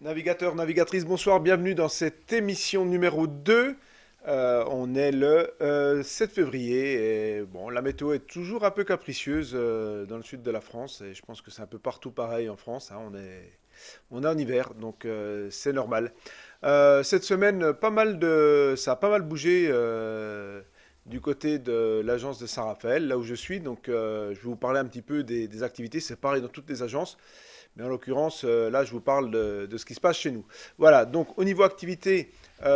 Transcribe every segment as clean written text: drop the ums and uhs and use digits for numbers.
Navigateurs, navigatrices, bonsoir, bienvenue dans cette émission numéro 2. On est le 7 février et bon, la météo est toujours un peu capricieuse dans le sud de la France et je pense que c'est un peu partout pareil en France, hein. On est en hiver, donc c'est normal. Cette semaine, ça a pas mal bougé du côté de l'agence de Saint-Raphaël, là où je suis. Donc je vais vous parler un petit peu des activités. C'est pareil dans toutes les agences. Mais en l'occurrence, là, je vous parle de ce qui se passe chez nous. Voilà, donc au niveau activité, on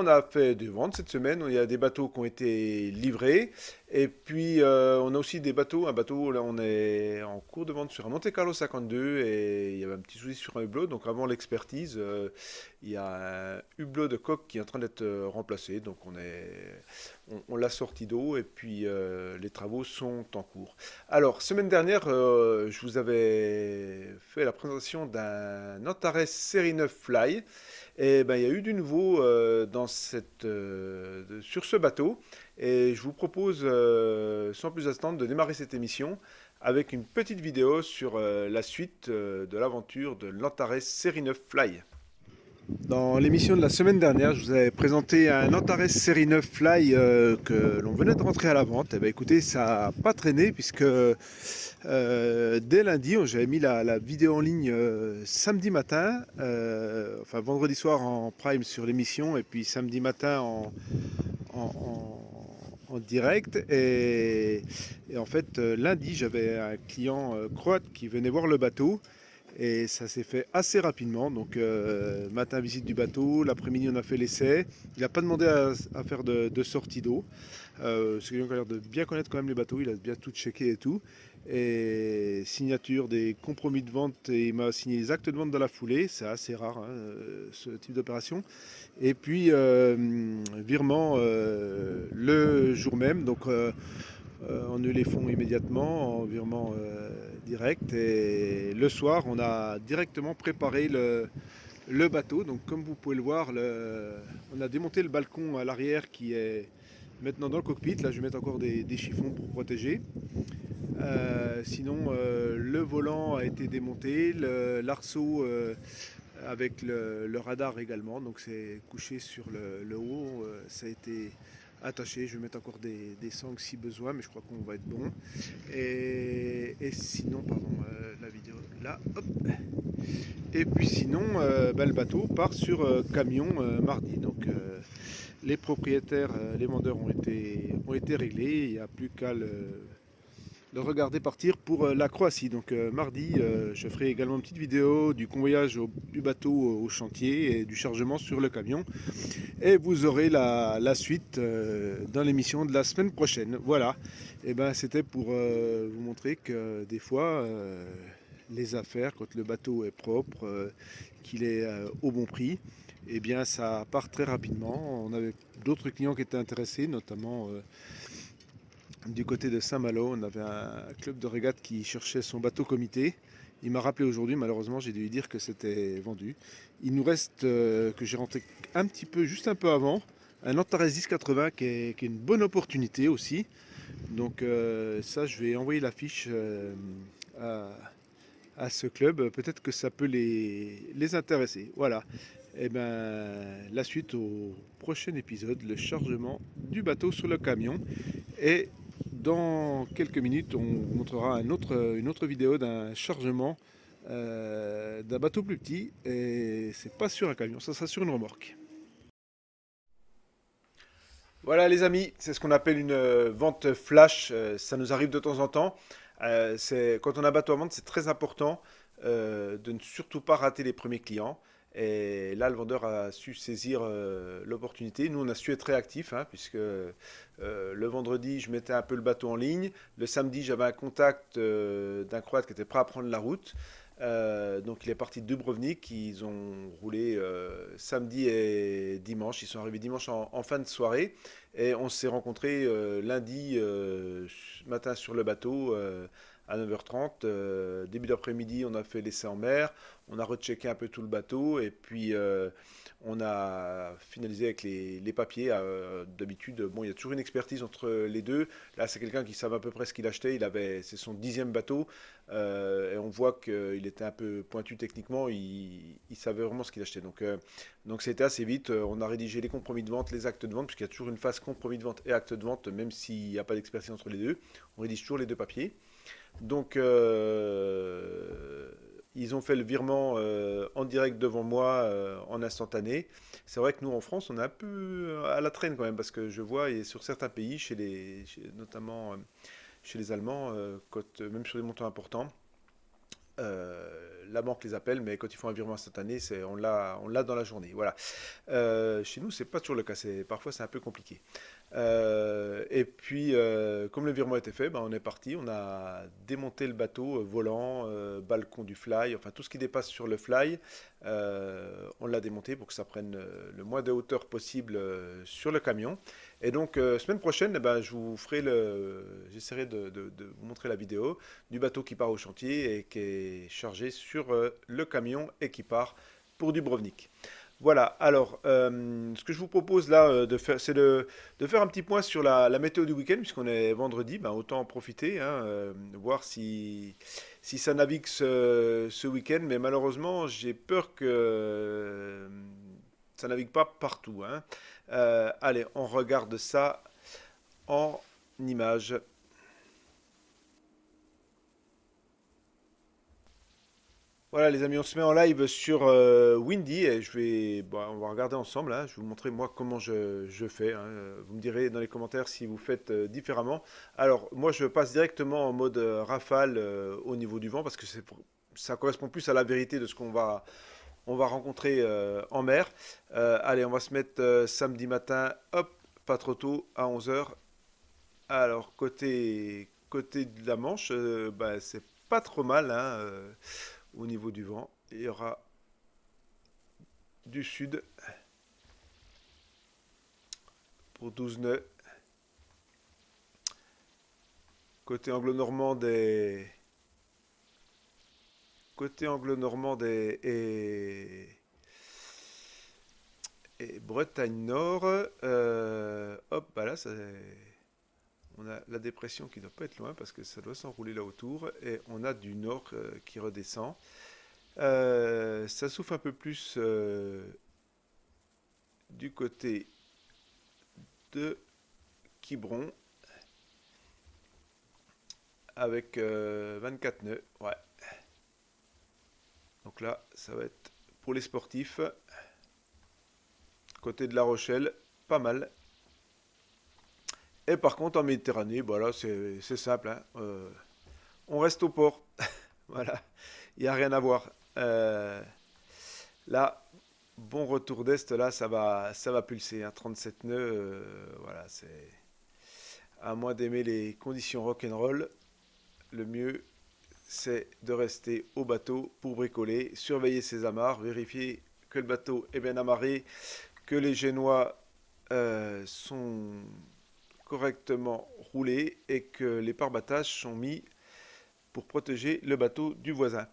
a fait des ventes cette semaine. Il y a des bateaux qui ont été livrés. Et puis, on a aussi un bateau, là, on est en cours de vente sur un Monte Carlo 52 et il y avait un petit souci sur un hublot. Donc, avant l'expertise, il y a un hublot de coque qui est en train d'être remplacé. Donc, on l'a sorti d'eau et puis les travaux sont en cours. Alors, semaine dernière, je vous avais fait la présentation d'un Antares Série 9 Fly. Et ben, il y a eu du nouveau sur ce bateau. Et je vous propose, sans plus attendre, de démarrer cette émission avec une petite vidéo sur la suite de l'aventure de l'Antares Série 9 Fly. Dans l'émission de la semaine dernière, je vous avais présenté un Antares Série 9 Fly que l'on venait de rentrer à la vente. Et ben écoutez, ça n'a pas traîné puisque dès lundi, j'avais mis la vidéo en ligne samedi matin, enfin vendredi soir en prime sur l'émission et puis samedi matin en direct. Et en fait, lundi, j'avais un client croate qui venait voir le bateau. Et ça s'est fait assez rapidement. Donc, matin, visite du bateau. L'après-midi, on a fait l'essai. Il n'a pas demandé à faire de sortie d'eau. C'est quelqu'un qui a l'air de bien connaître quand même les bateaux. Il a bien tout checké et tout. Et signature des compromis de vente. Et il m'a signé les actes de vente dans la foulée. C'est assez rare, hein, ce type d'opération. Et puis, virement le jour même. Donc, on annule les fonds immédiatement en virement direct. Et le soir, on a directement préparé le bateau. Donc, comme vous pouvez le voir, on a démonté le balcon à l'arrière qui est maintenant dans le cockpit. Là, je vais mettre encore des chiffons pour protéger. Sinon, le volant a été démonté, l'arceau avec le radar également. Donc, c'est couché sur le haut. Ça a été attaché. Je vais mettre encore des sangles si besoin, mais je crois qu'on va être bon. Et sinon, pardon, la vidéo là, hop. Et puis sinon, le bateau part sur camion mardi. Donc les propriétaires, les vendeurs ont été réglés. Il n'y a plus qu'à le regarder partir pour la Croatie. Donc mardi, je ferai également une petite vidéo du convoyage du bateau au chantier et du chargement sur le camion. Et vous aurez la suite dans l'émission de la semaine prochaine. Voilà. Et ben c'était pour vous montrer que des fois, les affaires, quand le bateau est propre, qu'il est au bon prix, eh bien ça part très rapidement. On avait d'autres clients qui étaient intéressés, notamment du côté de Saint-Malo. On avait un club de régate qui cherchait son bateau comité. Il m'a rappelé aujourd'hui, malheureusement, j'ai dû lui dire que c'était vendu. Il nous reste, que j'ai rentré juste un peu avant, un Antares 1080 qui est une bonne opportunité aussi. Donc ça, je vais envoyer l'affiche à, à ce club. Peut-être que ça peut les intéresser. Voilà. Et ben la suite au prochain épisode, le chargement du bateau sur le camion. Et dans quelques minutes, on vous montrera une autre vidéo d'un chargement d'un bateau plus petit. Et c'est pas sur un camion, ça sera sur une remorque. Voilà les amis, c'est ce qu'on appelle une vente flash. Ça nous arrive de temps en temps. Quand on a un bateau à vendre, c'est très important de ne surtout pas rater les premiers clients. Et là, le vendeur a su saisir l'opportunité. Nous, on a su être réactifs, hein, puisque le vendredi, je mettais un peu le bateau en ligne. Le samedi, j'avais un contact d'un Croate qui était prêt à prendre la route. Donc il est parti de Dubrovnik, ils ont roulé samedi et dimanche, ils sont arrivés dimanche en fin de soirée et on s'est rencontrés lundi matin sur le bateau à 9h30. Début d'après-midi, on a fait l'essai en mer. On a rechecké un peu tout le bateau et puis on a finalisé avec les papiers. D'habitude, bon, il y a toujours une expertise entre les deux. Là, c'est quelqu'un qui savait à peu près ce qu'il achetait. C'est son 10e bateau et on voit qu'il était un peu pointu techniquement. Il savait vraiment ce qu'il achetait. Donc c'était assez vite. On a rédigé les compromis de vente, les actes de vente, puisqu'il y a toujours une phase compromis de vente et acte de vente, même s'il n'y a pas d'expertise entre les deux. On rédige toujours les deux papiers. Donc, ils ont fait le virement en direct devant moi en instantané. C'est vrai que nous, en France, on est un peu à la traîne quand même, parce que je vois, et sur certains pays, notamment chez les Allemands, même sur des montants importants, la banque les appelle, mais quand ils font un virement instantané, on l'a dans la journée. Voilà. Chez nous, c'est pas toujours le cas. Parfois, c'est un peu compliqué. Et puis, comme le virement était fait, ben, on est parti. On a démonté le bateau, volant, balcon du fly, enfin tout ce qui dépasse sur le fly. On l'a démonté pour que ça prenne le moins de hauteur possible sur le camion. Et donc, semaine prochaine, eh ben, j'essaierai de vous montrer la vidéo du bateau qui part au chantier et qui est chargé sur le camion et qui part pour Dubrovnik. Voilà, alors ce que je vous propose là de faire, c'est de faire un petit point sur la météo du week-end, puisqu'on est vendredi, ben, autant en profiter, hein, voir si ça navigue ce week-end, mais malheureusement j'ai peur que ça navigue pas partout, hein. Allez, on regarde ça en images. Voilà les amis, on se met en live sur Windy et bon, on va regarder ensemble, hein. Je vais vous montrer moi comment je fais, hein. Vous me direz dans les commentaires si vous faites différemment. Alors moi je passe directement en mode rafale au niveau du vent parce que ça correspond plus à la vérité de ce on va rencontrer en mer. Allez, on va se mettre samedi matin, hop, pas trop tôt, à 11h. Alors côté de la Manche, bah, c'est pas trop mal, hein, au niveau du vent. Il y aura du sud pour 12 nœuds. Côté anglo-normande et Bretagne Nord. Hop, bah là, on a la dépression qui ne doit pas être loin parce que ça doit s'enrouler là autour. Et on a du nord qui redescend. Ça souffle un peu plus du côté de Quiberon avec 24 nœuds. Ouais. Donc là, ça va être pour les sportifs. Côté de La Rochelle, pas mal. Et par contre, en Méditerranée, voilà, c'est simple, hein. On reste au port. Voilà, il n'y a rien à voir. Là, bon retour d'Est, là, ça va pulser, hein. 37 nœuds, voilà, c'est... À moins d'aimer les conditions rock'n'roll, le mieux, c'est de rester au bateau pour bricoler, surveiller ses amarres, vérifier que le bateau est bien amarré, que les génois sont correctement roulés et que les pare-battages sont mis pour protéger le bateau du voisin.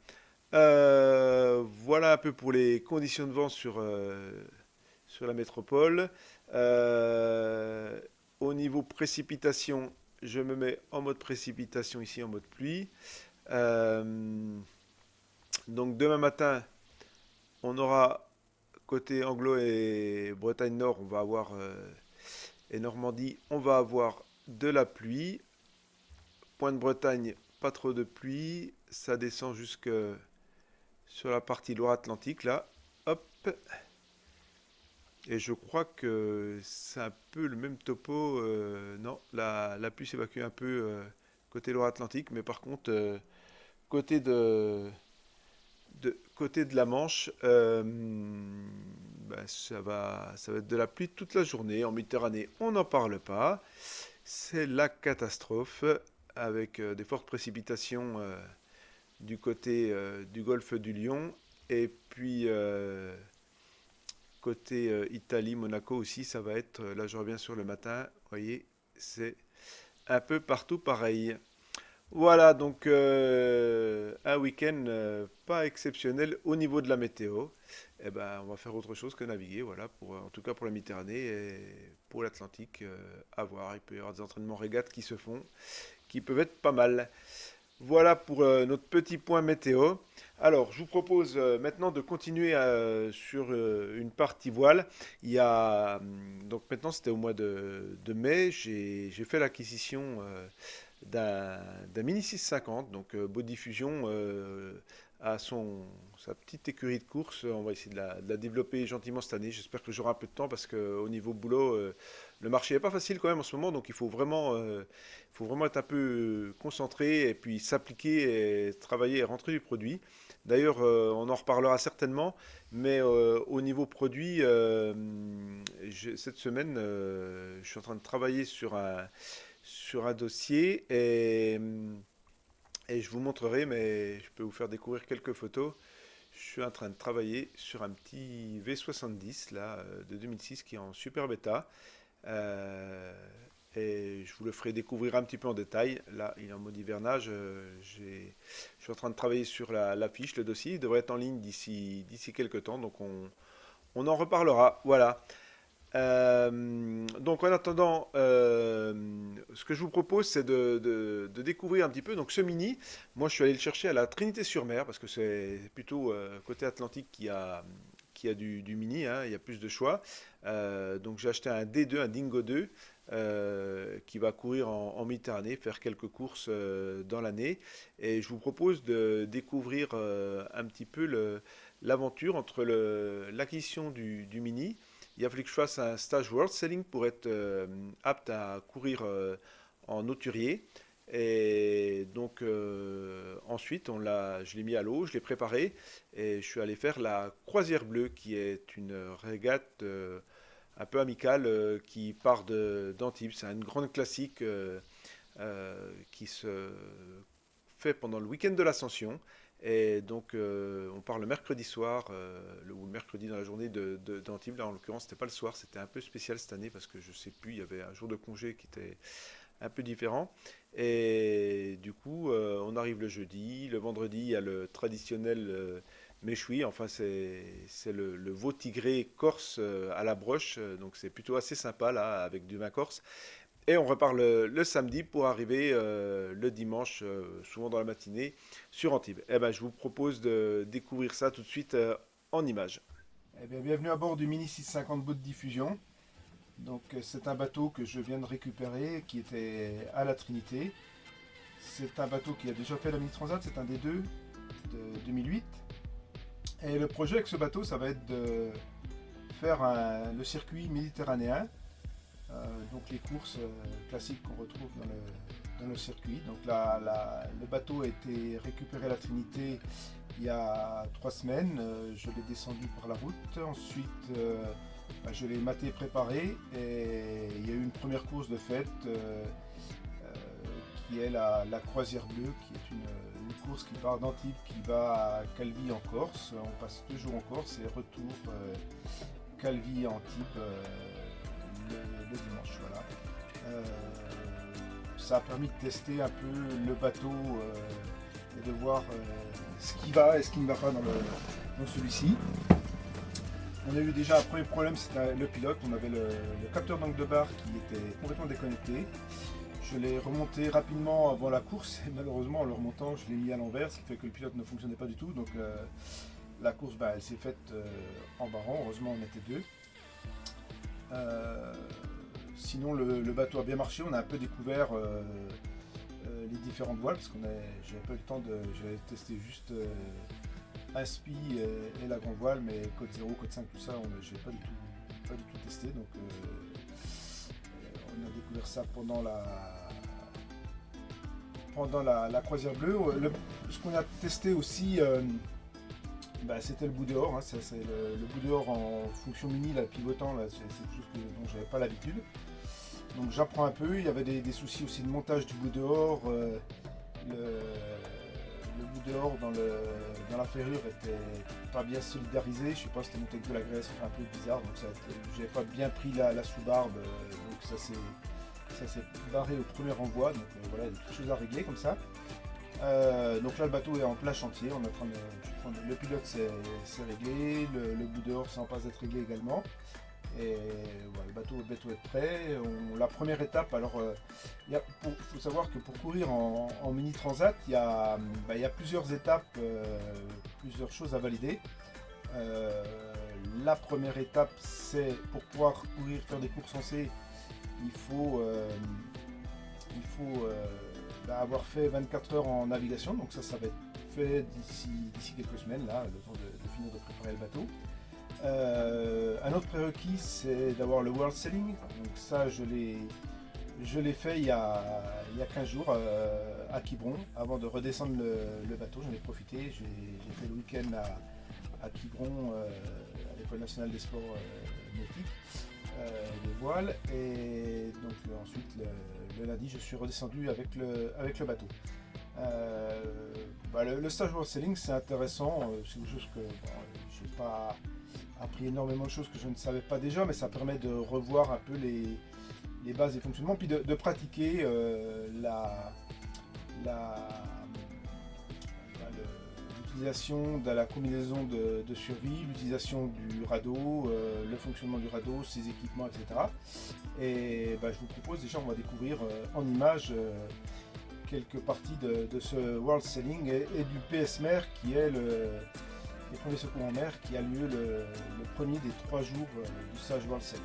Voilà un peu pour les conditions de vent sur la métropole. Euh, Au niveau précipitation, je me mets en mode précipitation ici, en mode pluie. Euh, donc demain matin, on aura côté Anglo et Bretagne Nord, on va avoir et Normandie, on va avoir de la pluie. Pointe-Bretagne, pas trop de pluie. Ça descend jusque sur la partie Loire-Atlantique, là. Hop. Et je crois que c'est un peu le même topo. Non, la pluie s'évacue un peu côté Loire-Atlantique, mais par contre, côté côté de la Manche, bah, ça va être de la pluie toute la journée. En Méditerranée, on n'en parle pas. C'est la catastrophe avec des fortes précipitations du côté du golfe du Lion. Et puis côté Italie, Monaco aussi, ça va être, là je reviens sur le matin, vous voyez, c'est un peu partout pareil. Voilà, donc un week-end pas exceptionnel au niveau de la météo. Eh ben, on va faire autre chose que naviguer, voilà, en tout cas pour la Méditerranée et pour l'Atlantique, à voir. Il peut y avoir des entraînements régates qui se font, qui peuvent être pas mal. Voilà pour notre petit point météo. Alors, je vous propose maintenant de continuer sur une partie voile. Donc maintenant, c'était au mois de mai, j'ai fait l'acquisition d'un Mini 650, donc Beau Diffusion a sa petite écurie de course. On va essayer de la développer gentiment cette année. J'espère que j'aurai un peu de temps parce qu'au niveau boulot, le marché n'est pas facile quand même en ce moment, donc il faut vraiment être un peu concentré et puis s'appliquer et travailler et rentrer du produit. D'ailleurs, on en reparlera certainement, mais au niveau produit, cette semaine, je suis en train de travailler sur un dossier et je vous montrerai, mais je peux vous faire découvrir quelques photos. Je suis en train de travailler sur un petit V70 là, de 2006 qui est en super bêta. Euh, et je vous le ferai découvrir un petit peu en détail. Là, il est en mode hivernage. Je suis en train de travailler sur la fiche, le dossier. Il devrait être en ligne d'ici quelques temps. Donc on en reparlera. Voilà. Donc en attendant, ce que je vous propose, c'est de découvrir un petit peu. Donc ce mini, moi je suis allé le chercher à la Trinité-sur-Mer parce que c'est plutôt côté Atlantique qui a du mini, hein, il y a plus de choix. Donc j'ai acheté un D2, un Dingo 2, qui va courir en Méditerranée, faire quelques courses dans l'année. Et je vous propose de découvrir un petit peu l'aventure entre l'acquisition du mini. Il a fallu que je fasse un stage World Selling pour être apte à courir en auturier. Et donc ensuite, je l'ai mis à l'eau, je l'ai préparé et je suis allé faire la Croisière Bleue, qui est une régate un peu amicale qui part d'Antibes. C'est une grande classique qui se fait pendant le week-end de l'Ascension. Et donc, on part le mercredi soir, ou le mercredi dans la journée d'Antibes. Là, en l'occurrence, c'était pas le soir, c'était un peu spécial cette année parce que je sais plus, il y avait un jour de congé qui était un peu différent. Et du coup, on arrive le jeudi. Le vendredi, il y a le traditionnel méchoui. Enfin, c'est le veau tigré corse à la broche. Donc, c'est plutôt assez sympa là, avec du vin corse. Et on repart le samedi pour arriver le dimanche, souvent dans la matinée, sur Antibes. Eh ben, je vous propose de découvrir ça tout de suite en images. Eh bien, bienvenue à bord du Mini 650 Boat de Diffusion. Donc, c'est un bateau que je viens de récupérer qui était à la Trinité. C'est un bateau qui a déjà fait la Mini Transat, c'est un D2 de 2008. Et le projet avec ce bateau, ça va être de faire le circuit méditerranéen. Donc les courses classiques qu'on retrouve dans le circuit. Donc le bateau a été récupéré à la Trinité il y a 3 semaines. Je l'ai descendu par la route. Ensuite, je l'ai maté préparé et il y a eu une première course de fête qui est la Croisière Bleue, qui est une course qui part d'Antibes, qui va à Calvi en Corse. On passe 2 jours en Corse et retour Calvi Antibes le dimanche. Voilà. Euh, Ça a permis de tester un peu le bateau et de voir ce qui va et ce qui ne va pas dans celui-ci. On a eu déjà un premier problème, c'était le pilote. On avait le capteur d'angle de barre qui était complètement déconnecté. Je l'ai remonté rapidement avant la course et malheureusement en le remontant je l'ai mis à l'envers, ce qui fait que le pilote ne fonctionnait pas du tout. Donc la course elle s'est faite en barrant, heureusement on était deux. Sinon le bateau a bien marché, on a un peu découvert les différentes voiles parce j'avais pas eu le temps j'avais testé juste un spi et la grande voile, mais code 0, code 5, tout ça, j'ai pas du tout testé. Donc on a découvert ça pendant la Croisière Bleue. Ce qu'on a testé aussi, c'était le bout dehors. Hein. C'est le bout dehors en fonction mini, là, pivotant, là, c'est quelque chose dont j'avais pas l'habitude. Donc j'apprends un peu. Il y avait des soucis aussi de montage du bout dehors. Le bout dehors dans la ferrure était pas bien solidarisé. Je sais pas si c'était monté avec de la graisse, enfin un peu bizarre. Donc j'avais pas bien pris la sous-barbe. Donc ça s'est barré au premier renvoi. Donc voilà, il y a des petites choses à régler comme ça. Donc là le bateau est en plein chantier, on est en train le pilote c'est réglé, le bout dehors c'est en passe d'être réglé également. Et voilà, le bateau est prêt. La première étape, alors il faut savoir que pour courir en mini transat, il y a plusieurs étapes, plusieurs choses à valider. La première étape, c'est pour pouvoir courir, faire des courses en C, il faut avoir fait 24 heures en navigation, donc ça va être fait d'ici quelques semaines, là, le temps de finir de préparer le bateau. Un autre prérequis, c'est d'avoir le World Sailing, donc ça je l'ai fait il y a 15 jours à Quiberon, avant de redescendre le bateau. J'en ai profité, j'ai fait le week-end à Quiberon, à l'École nationale des sports nautiques, des voiles, et donc ensuite le lundi je suis redescendu avec le bateau. Le stage World Sailing c'est intéressant, c'est quelque chose que je n'ai pas appris énormément de choses que je ne savais pas déjà, mais ça permet de revoir un peu les bases des fonctionnements, puis de pratiquer l'utilisation de la combinaison de survie, l'utilisation du radeau, le fonctionnement du radeau, ses équipements, etc. Et je vous propose déjà, on va découvrir en images quelques parties de ce World Sailing et du PSMER qui est les premiers secours en mer qui a lieu le premier des 3 jours du stage World Sailing.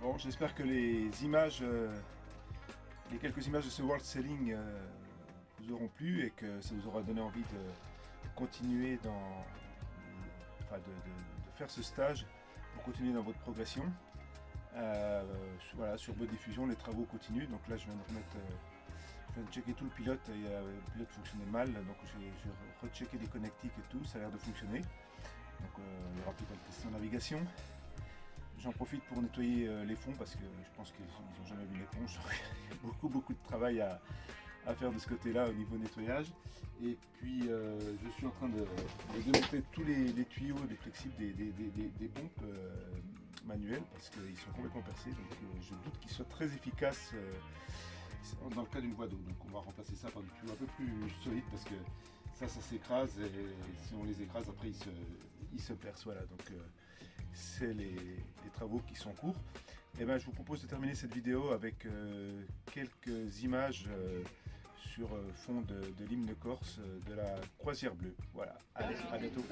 Bon, j'espère que les quelques images de ce World Sailing vous auront plu et que ça vous aura donné envie de continuer de faire ce stage pour continuer dans votre progression. Voilà, sur Boat Diffusion, les travaux continuent. Donc là, je viens de checker tout le pilote et le pilote fonctionnait mal. Donc j'ai rechecké les connectiques et tout, ça a l'air de fonctionner. Donc il y aura plus qu'à le tester en navigation. J'en profite pour nettoyer les fonds parce que je pense qu'ils n'ont jamais vu l'éponge. Il y a beaucoup de travail à faire de ce côté-là au niveau nettoyage. Et puis je suis en train de démonter tous les tuyaux, des flexibles, des pompes manuelles parce qu'ils sont complètement percés. Donc je doute qu'ils soient très efficaces dans le cas d'une voie d'eau. Donc on va remplacer ça par des tuyaux un peu plus solides parce que ça s'écrase et si on les écrase après ils se percent. Voilà, donc c'est les travaux qui sont en cours. Et je vous propose de terminer cette vidéo avec quelques images sur fond de l'hymne corse de la Croisière Bleue. Voilà, allez, à bientôt.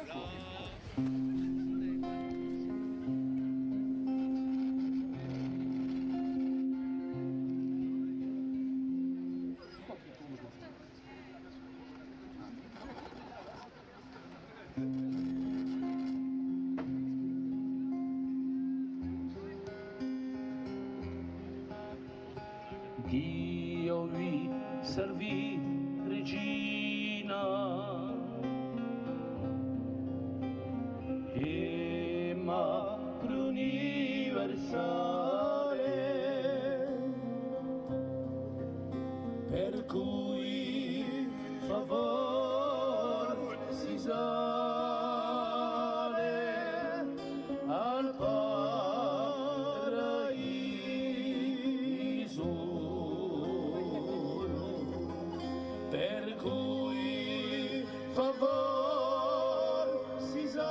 Dio vi servì, regina, e Madre universale, per cui favor si sale al paraiso, per cui favor si sale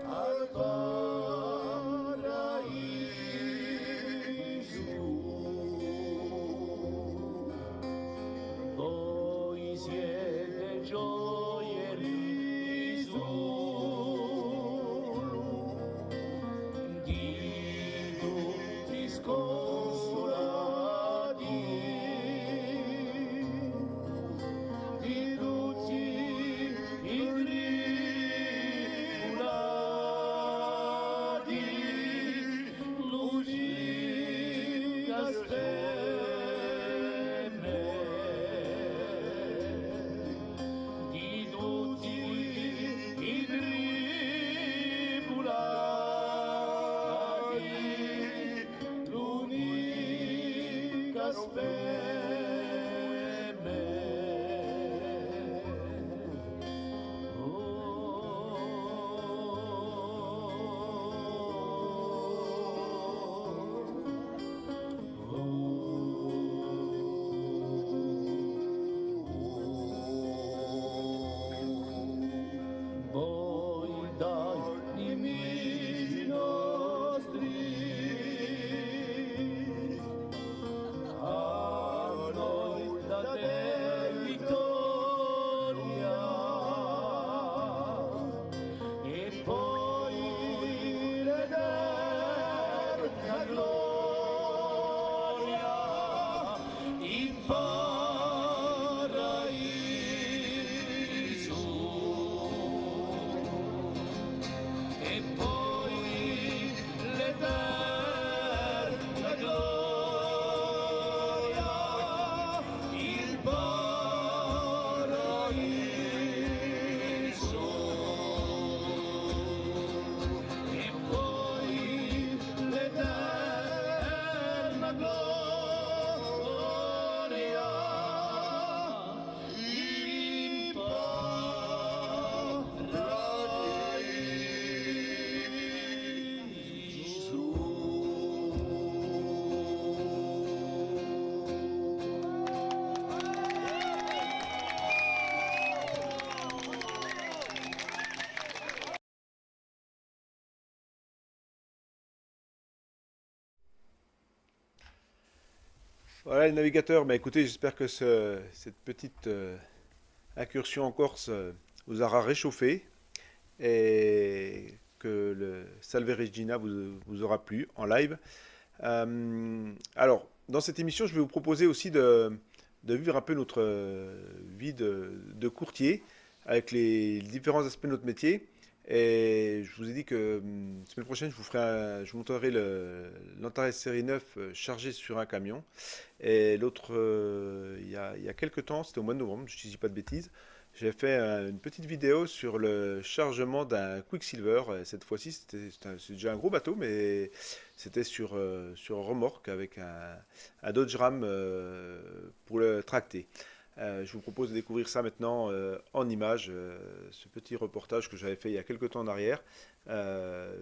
al paraiso. Voi siete gioielli su di tutti sconsolati, di tutti i tribulati, l'unica speme, di tutti i tribulati, l'unica speme. Voi dai nemici nostri, a noi date vittoria, e poi l'eterna gloria in paraiso, e poi l'eterna gloria, il paraiso, e poi l'eterna gloria, il Voilà les navigateurs, bah écoutez, j'espère que cette petite incursion en Corse vous aura réchauffé et que le Salve Regina vous aura plu en live. Alors, dans cette émission, je vais vous proposer aussi de vivre un peu notre vie de courtier avec les différents aspects de notre métier. Et je vous ai dit que semaine prochaine, je vous montrerai l'Antares série 9 chargé sur un camion. Et l'autre, il y a quelques temps, c'était au mois de novembre, je ne dis pas de bêtises, j'ai fait une petite vidéo sur le chargement d'un Quicksilver. Cette fois-ci, c'est déjà un gros bateau, mais c'était sur un remorque avec un Dodge Ram pour le tracter. Je vous propose de découvrir ça maintenant en images, ce petit reportage que j'avais fait il y a quelques temps en arrière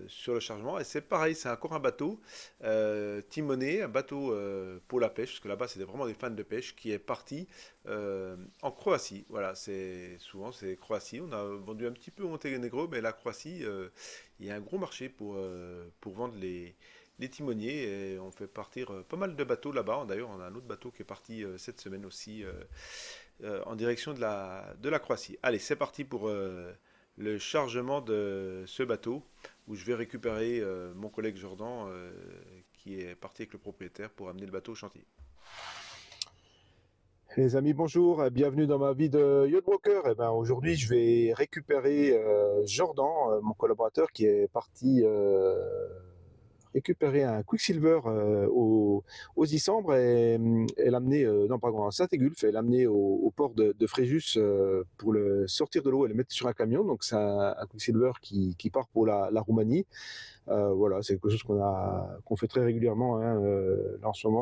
sur le chargement. Et c'est pareil, c'est encore un bateau timoné, un bateau pour la pêche, parce que là-bas c'est vraiment des fans de pêche, qui est parti en Croatie. Voilà, souvent c'est Croatie. On a vendu un petit peu au Monténégro, mais la Croatie, il y a un gros marché pour vendre les timoniers et on fait partir pas mal de bateaux là-bas. D'ailleurs, on a un autre bateau qui est parti cette semaine aussi en direction de la Croatie. Allez, c'est parti pour le chargement de ce bateau où je vais récupérer mon collègue Jordan qui est parti avec le propriétaire pour amener le bateau au chantier. Les amis, bonjour, bienvenue dans ma vie de yacht broker. Aujourd'hui, je vais récupérer Jordan, mon collaborateur, qui est parti récupérer un Quicksilver aux Isambres et l'amener, non pardon, à Saint-Égulphe et l'amener au port de Fréjus pour le sortir de l'eau et le mettre sur un camion. Donc c'est un Quicksilver qui part pour la Roumanie. Voilà, c'est quelque chose qu'on fait très régulièrement, hein. Là en ce moment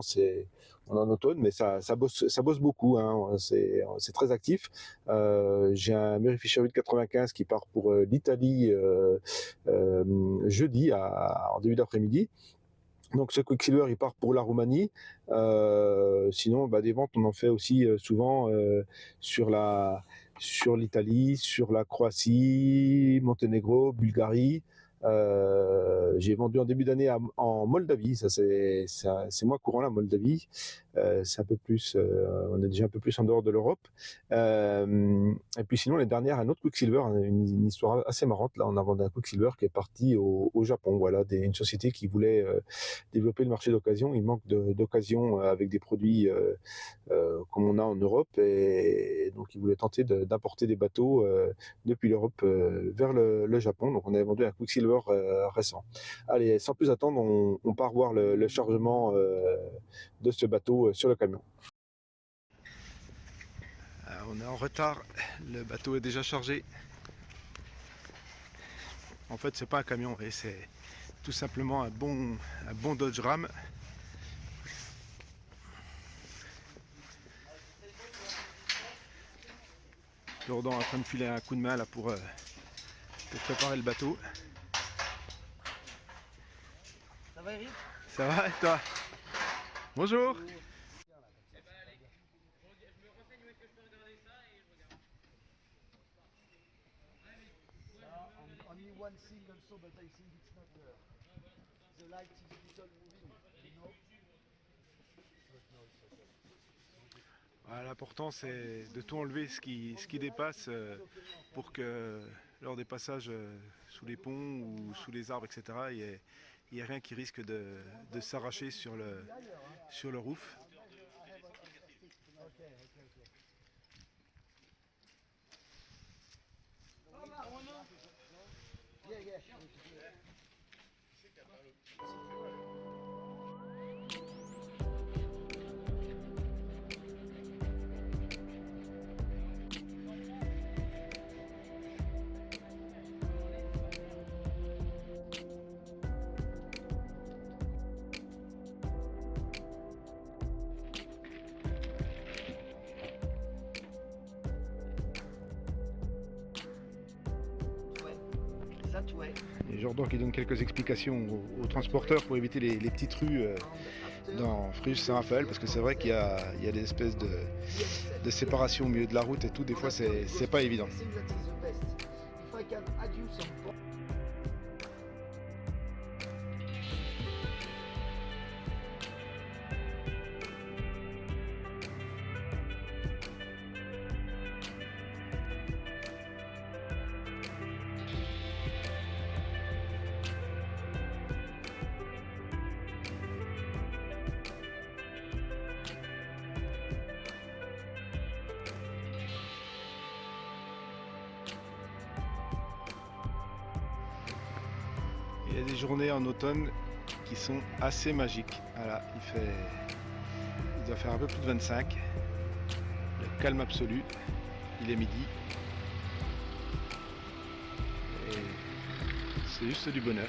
on est en automne, mais ça bosse beaucoup, hein. C'est très actif. J'ai un Mary Fisher 895 qui part pour l'Italie jeudi en début d'après-midi. Donc ce Quicksilver il part pour la Roumanie. Sinon des ventes on en fait aussi souvent sur l'Italie, sur la Croatie, Monténégro, Bulgarie. J'ai vendu en début d'année en Moldavie, c'est moins courant la Moldavie. C'est un peu plus, on est déjà un peu plus en dehors de l'Europe. Et puis sinon les dernières, un autre Quicksilver, une histoire assez marrante. Là on a vendu un Quicksilver qui est parti au Japon. Voilà, une société qui voulait développer le marché d'occasion. Il manque d'occasion avec des produits comme on a en Europe, et donc ils voulaient tenter d'importer des bateaux depuis l'Europe vers le Japon. Donc on avait vendu un Quicksilver récent. Allez, sans plus attendre, on part voir le chargement de ce bateau sur le camion. On est en retard, le bateau est déjà chargé. En fait, c'est pas un camion, c'est tout simplement un bon Dodge Ram. Jordan est en train de filer un coup de main là pour préparer le bateau. Ça va Eric? Ça va et toi? Bonjour. Only one thing also, but I think it's not the light is a little moving, you know? L'important c'est de tout enlever ce qui dépasse pour que lors des passages sous les ponts ou sous les arbres, etc., il n'y ait rien qui risque de s'arracher sur le roof. Yeah, yeah. Et Jordan qui donne quelques explications aux transporteurs pour éviter les petites rues dans Fréjus Saint-Raphaël, parce que c'est vrai qu'il y a des espèces de séparation au milieu de la route et tout, des fois c'est pas évident. Il y a des journées en automne qui sont assez magiques. Voilà, il doit faire un peu plus de 25. Le calme absolu. Il est midi. Et c'est juste du bonheur.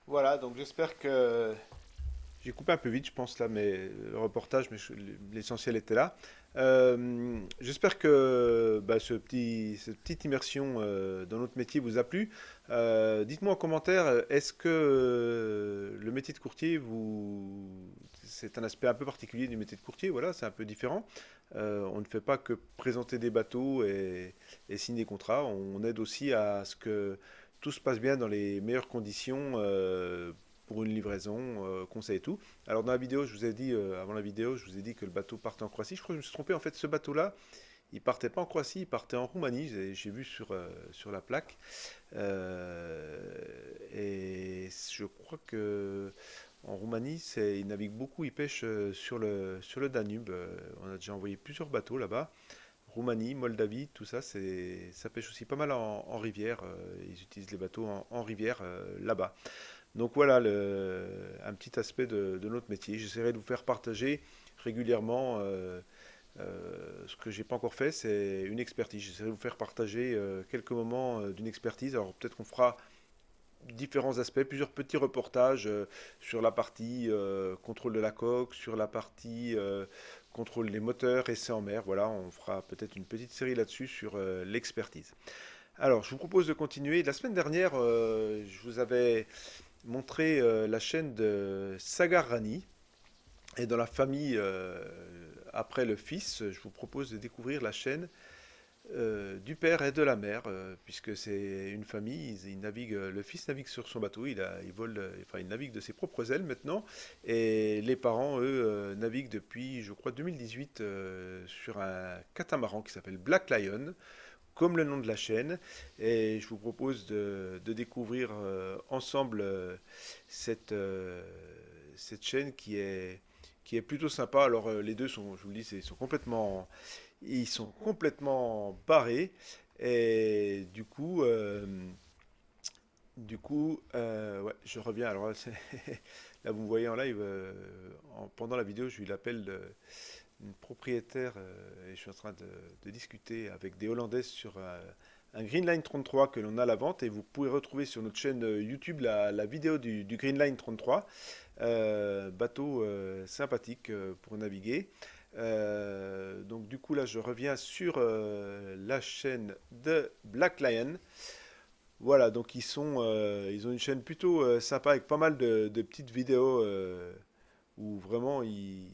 Voilà, donc j'espère que j'ai coupé un peu vite, je pense, là, mais le reportage, mais l'essentiel était là. J'espère que cette petite immersion dans notre métier vous a plu. Dites-moi en commentaire, est-ce que le métier de courtier, c'est un aspect un peu particulier du métier de courtier, voilà, c'est un peu différent. On ne fait pas que présenter des bateaux et signer des contrats, on aide aussi à ce que tout se passe bien dans les meilleures conditions pour une livraison, conseil et tout. Alors dans la vidéo, je vous ai dit, avant la vidéo, je vous ai dit que le bateau partait en Croatie. Je crois que je me suis trompé, en fait, ce bateau-là, il partait pas en Croatie, il partait en Roumanie, j'ai vu sur la plaque. Et je crois que en Roumanie, ils naviguent beaucoup, ils pêchent sur le Danube. On a déjà envoyé plusieurs bateaux là-bas. Roumanie, Moldavie, tout ça, ça pêche aussi pas mal en rivière. Ils utilisent les bateaux en rivière là-bas. Donc voilà un petit aspect de notre métier. J'essaierai de vous faire partager régulièrement. Ce que j'ai pas encore fait, c'est une expertise. J'essaierai de vous faire partager quelques moments d'une expertise. Alors peut-être qu'on fera différents aspects, plusieurs petits reportages sur la partie contrôle de la coque, sur la partie contrôle des moteurs, essai en mer. Voilà, on fera peut-être une petite série là-dessus sur l'expertise. Alors, je vous propose de continuer. La semaine dernière, je vous avais montré la chaîne de Sagar Rani. Et dans la famille, après le fils, je vous propose de découvrir la chaîne du père et de la mère, puisque c'est une famille, le fils navigue sur son bateau, il vole, enfin il navigue de ses propres ailes maintenant, et les parents, eux, naviguent depuis, je crois, 2018 sur un catamaran qui s'appelle Black Lion, comme le nom de la chaîne, et je vous propose de découvrir ensemble cette chaîne qui est plutôt sympa. Alors les deux sont, je vous le dis, ils sont complètement barrés et ouais, je reviens. Alors là, là, vous me voyez en live. Pendant la vidéo, je eu l'appel d'une propriétaire et je suis en train de discuter avec des Hollandaises sur un Greenline 33 que l'on a à la vente et vous pouvez retrouver sur notre chaîne YouTube la vidéo du Greenline 33. Bateau sympathique pour naviguer. Donc du coup là je reviens sur la chaîne de Black Lion. Voilà, donc ils ont une chaîne plutôt sympa avec pas mal de petites vidéos où vraiment ils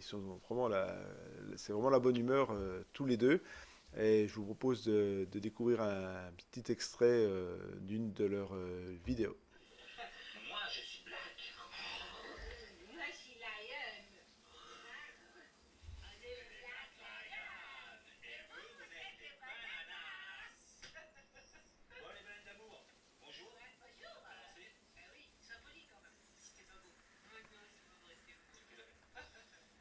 sont vraiment c'est vraiment la bonne humeur tous les deux. Et je vous propose de découvrir un petit extrait d'une de leurs vidéos. Moi, je suis Black. Moi, je suis Lion. Et vous, vous êtes des bananas. Bon, les baleines d'amour, bonjour. Bonjour. Merci. Oui, sois poli quand même. C'était pas beau. Non, c'est pas vrai, c'est beau.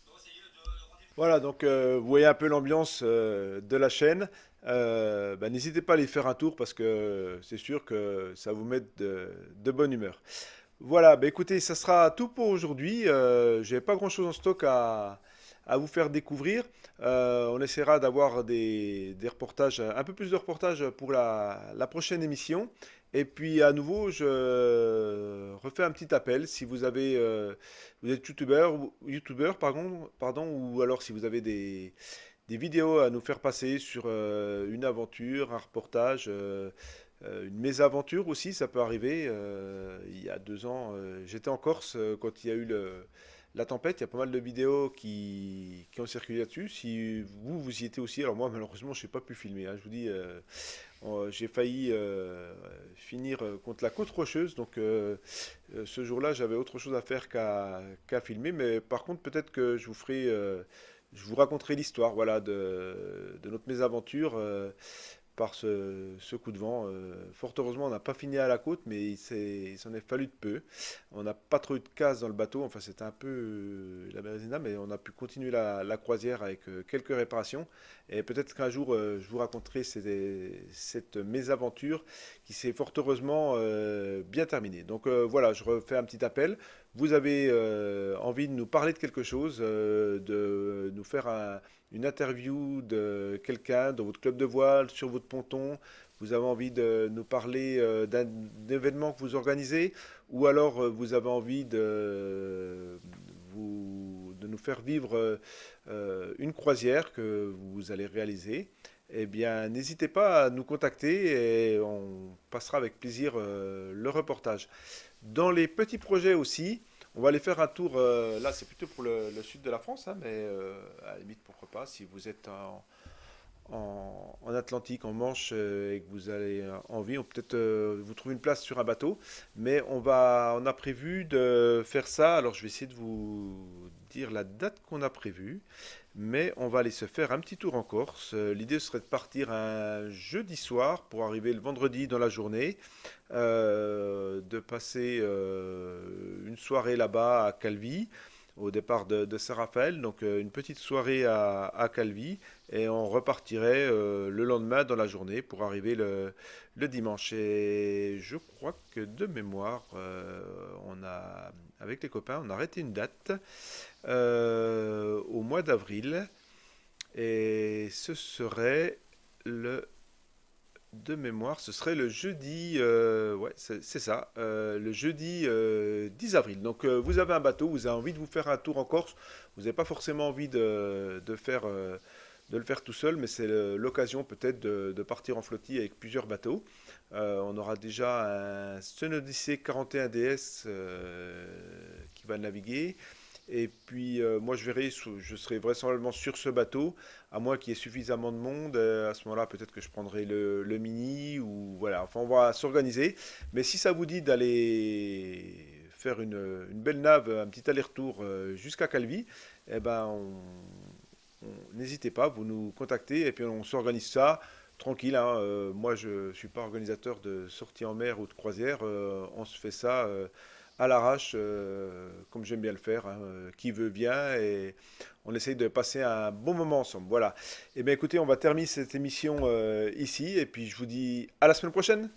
Bon, c'est le rendez-vous. Voilà, donc vous voyez un peu l'ambiance de la chaîne. Bah, n'hésitez pas à aller faire un tour parce que c'est sûr que ça va vous mettre de bonne humeur. Voilà, bah écoutez, ça sera tout pour aujourd'hui. J'ai pas grand-chose en stock à vous faire découvrir. On essaiera d'avoir des reportages, un peu plus de reportages pour la prochaine émission. Et puis à nouveau, je refais un petit appel si vous êtes youtubeur, pardon, ou alors si vous avez des vidéos à nous faire passer sur une aventure, un reportage. Une mésaventure aussi, ça peut arriver. Il y a 2 ans, j'étais en Corse quand il y a eu la tempête. Il y a pas mal de vidéos qui ont circulé là-dessus. Si vous y étiez aussi, alors moi malheureusement, je n'ai pas pu filmer, hein. Je vous dis, j'ai failli finir contre la côte rocheuse. Donc ce jour-là, j'avais autre chose à faire qu'à filmer. Mais par contre, peut-être que je vous raconterai l'histoire, voilà, de notre mésaventure par ce coup de vent. Fort heureusement, on n'a pas fini à la côte, mais il s'en est fallu de peu. On n'a pas trop eu de casse dans le bateau, enfin c'était un peu la bérésina, mais on a pu continuer la croisière avec quelques réparations. Et peut-être qu'un jour, je vous raconterai cette mésaventure qui s'est fort heureusement bien terminée. Donc voilà, je refais un petit appel. Vous avez envie de nous parler de quelque chose, de nous faire une interview de quelqu'un dans votre club de voile, sur votre ponton, vous avez envie de nous parler d'un événement que vous organisez, ou alors vous avez envie de nous faire vivre une croisière que vous allez réaliser, eh bien n'hésitez pas à nous contacter et on passera avec plaisir le reportage. Dans les petits projets aussi, on va aller faire un tour. Là, c'est plutôt pour le sud de la France, hein, mais à la limite, pourquoi pas, si vous êtes en Atlantique, en Manche, et que vous avez envie, on peut peut-être vous trouver une place sur un bateau. Mais on a prévu de faire ça. Alors, je vais essayer de vous dire la date qu'on a prévue. Mais on va aller se faire un petit tour en Corse. L'idée serait de partir un jeudi soir pour arriver le vendredi dans la journée, de passer une soirée là-bas à Calvi, au départ de Saint-Raphaël, donc une petite soirée à Calvi, et on repartirait le lendemain dans la journée pour arriver le dimanche. Et je crois que de mémoire, avec les copains, on a arrêté une date au mois d'avril, et ce serait le de mémoire, ce serait le jeudi, ouais, c'est ça, le jeudi 10 avril. Donc vous avez un bateau, vous avez envie de vous faire un tour en Corse, vous n'avez pas forcément envie de le faire tout seul, mais c'est l'occasion peut-être de partir en flottille avec plusieurs bateaux. On aura déjà un Sun Odyssey 41 DS qui va naviguer. Et puis moi je serai vraisemblablement sur ce bateau, à moins qu'il y ait suffisamment de monde. À ce moment-là, peut-être que je prendrai le mini ou voilà. Enfin, on va s'organiser. Mais si ça vous dit d'aller faire une belle nave, un petit aller-retour jusqu'à Calvi, eh ben n'hésitez pas, vous nous contactez et puis on s'organise ça tranquille, hein. Moi, je suis pas organisateur de sortie en mer ou de croisière. On se fait ça à l'arrache, comme j'aime bien le faire, hein. Qui veut bien, et on essaye de passer un bon moment ensemble. Voilà. Et bien écoutez, on va terminer cette émission ici, et puis je vous dis à la semaine prochaine.